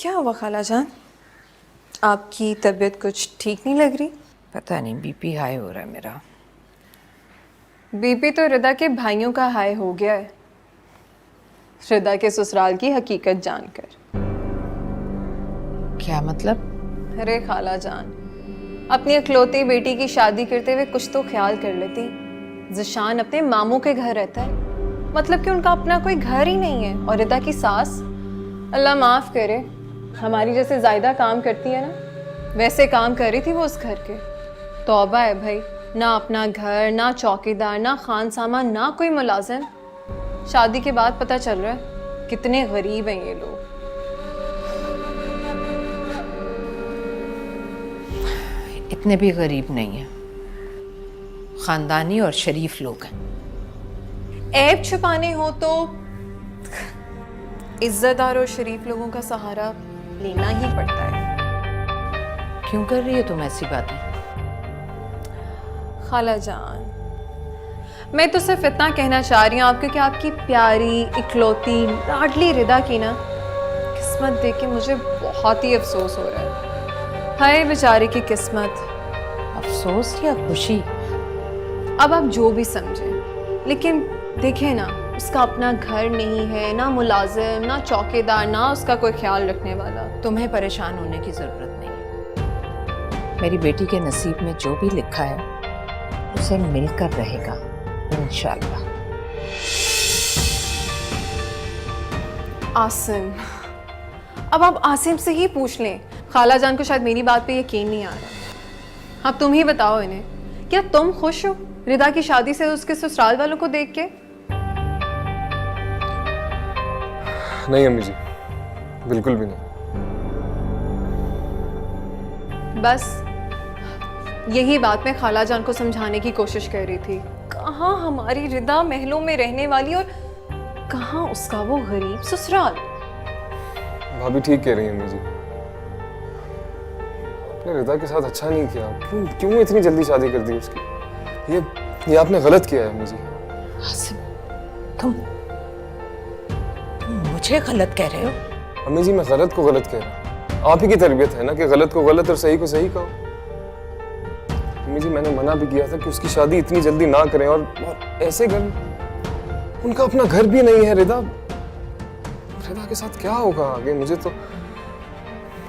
क्या हुआ खाला जान? आपकी तबीयत कुछ ठीक नहीं लग रही? पता नहीं, बीपी हाई हो रहा है मेरा। बीपी तो रिदा के भाइयों का हाई हो गया है, रिदा के ससुराल की हकीकत जानकर। क्या मतलब? अरे खाला जान, अपनी इकलौती बेटी की शादी करते हुए कुछ तो ख्याल कर लेती। ज़िशान अपने मामू के घर रहता है, मतलब कि उनका अपना कोई घर ही नहीं है। और रिदा की सास, अल्लाह माफ़ करे, हमारी जैसे ज़ायदा काम करती है ना, वैसे काम कर रही थी वो उस घर के। तौबा है भाई, ना अपना घर, ना चौकीदार, ना खान सामान, ना कोई मुलाजिम। शादी के बाद पता चल रहा है कितने गरीब हैं ये लोग। इतने भी गरीब नहीं हैं, खानदानी और शरीफ लोग हैं। ऐब छुपाने हो तो इज्जतदार और शरीफ लोगों का सहारा लेना ही पड़ता है। क्यों कर रही हो तुम ऐसी बातें? खाला जान, मैं तो सिर्फ इतना कहना चाह रही हूँ आपको कि आपकी प्यारी इकलौती लाडली रिदा की ना किस्मत देख के मुझे बहुत ही अफसोस हो रहा है। हाय बेचारे की किस्मत। अफसोस या खुशी? अब आप जो भी समझें, लेकिन देखें ना, उसका अपना घर नहीं है, ना मुलाजिम, ना चौकीदार, ना उसका कोई ख्याल रखने वाला। तुम्हें परेशान होने की जरूरत नहीं है। मेरी बेटी के नसीब में जो भी लिखा है उसे मिलकर रहेगा इंशाल्लाह। आसिम, अब आप आसिम से ही पूछ लें। खाला जान को शायद मेरी बात पे यकीन नहीं आ रहा। अब तुम ही बताओ इन्हें, क्या तुम खुश हो रिदा की शादी से उसके ससुराल वालों को देख के? नहीं अम्मी जी, बिल्कुल भी नहीं। बस यही बात मैं खाला जान को समझाने की कोशिश कर रही थी। कहाँ हमारी रिदा महलों में रहने वाली और कहाँ उसका वो गरीब ससुराल। भाभी ठीक कह रही हैं अम्मी जी, आपने रिदा के साथ अच्छा नहीं किया। क्यों इतनी जल्दी शादी कर दी उसकी? ये आपने गलत किया है अम्मी जी। आसिम, तुम मुझे गलत कह रहे हो? अम्मी जी, मैं गलत को गलत कह रहा हूँ। आप ही की तरबियत है ना कि गलत को गलत और सही को सही कहो। अम्मी जी, मैंने मना भी किया था कि उसकी शादी इतनी जल्दी ना करें, और ऐसे घर, उनका अपना घर भी नहीं है। रिदा के साथ क्या होगा आगे? मुझे तो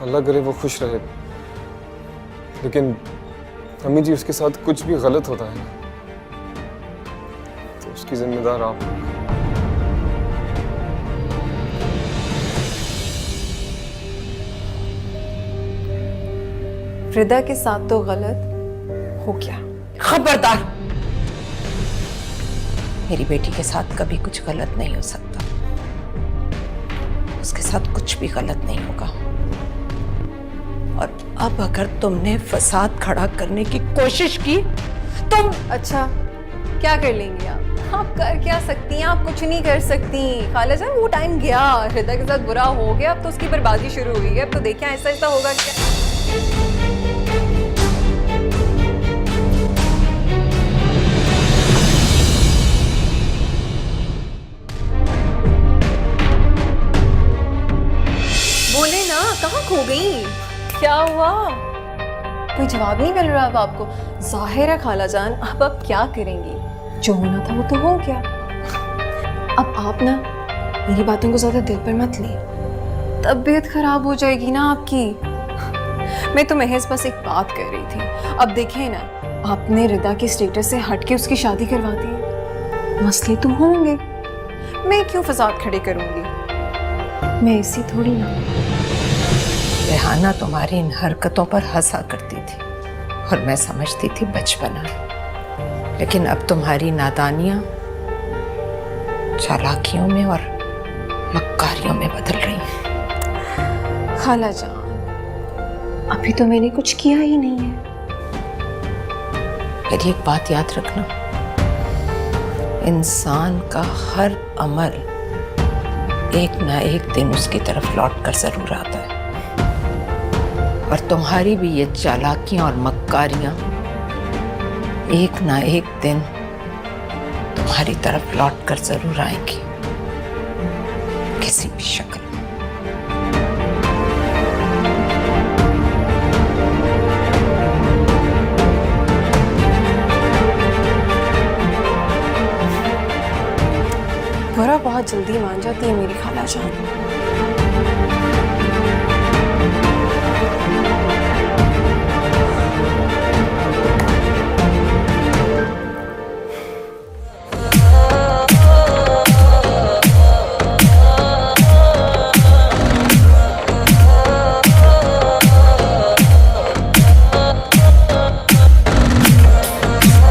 अल्लाह करे वो खुश रहे, लेकिन अम्मी जी उसके साथ कुछ भी गलत होता है तो उसकी जिम्मेदार आप। रिदा के साथ तो गलत हो गया। खबरदार! मेरी बेटी के साथ कभी कुछ गलत नहीं हो सकता। उसके साथ कुछ भी गलत नहीं होगा। और अब अगर तुमने फसाद खड़ा करने की कोशिश की, तुम अच्छा क्या कर लेंगी आप कर क्या सकती हैं? आप कुछ नहीं कर सकती खाला जान। वो टाइम गया, रिदा के साथ बुरा हो गया, अब तो उसकी बर्बादी शुरू हुई है। अब तो देखिए ऐसा ऐसा होगा क्या। बोले ना, कहाँ खो गई? क्या हुआ? कोई जवाब नहीं मिल रहा अब आपको? जाहिर है खाला जान, अब आप क्या करेंगी? जो होना था वो तो हो गया। अब आप ना मेरी बातों को ज्यादा दिल पर मत लिए, तबीयत खराब हो जाएगी ना आपकी। मैं तो महज बस एक बात कर रही थी। अब देखें ना, आपने रिदा के स्टेटस से हट के उसकी शादी करवा दी। मसले तो होंगे, मैं क्यों फसाद खड़े करूंगी? मैं ऐसी थोड़ी ना। रेहाना तुम्हारी इन हरकतों पर हंसा करती थी और मैं समझती थी बचपना, लेकिन अब तुम्हारी नादानियां चालाकियों में और मक्कारियों में बदल रही हैं। खाला जान, अभी तो मैंने कुछ किया ही नहीं है। मेरी एक बात याद रखना, इंसान का हर अमल एक ना एक दिन उसकी तरफ लौट कर जरूर आता है, और तुम्हारी भी ये चालाकियां और मक्कारियां एक ना एक दिन तुम्हारी तरफ लौट कर जरूर आएंगी, किसी भी शक्ल में। बुरा बहुत जल्दी मान जाती है मेरी खाला जान।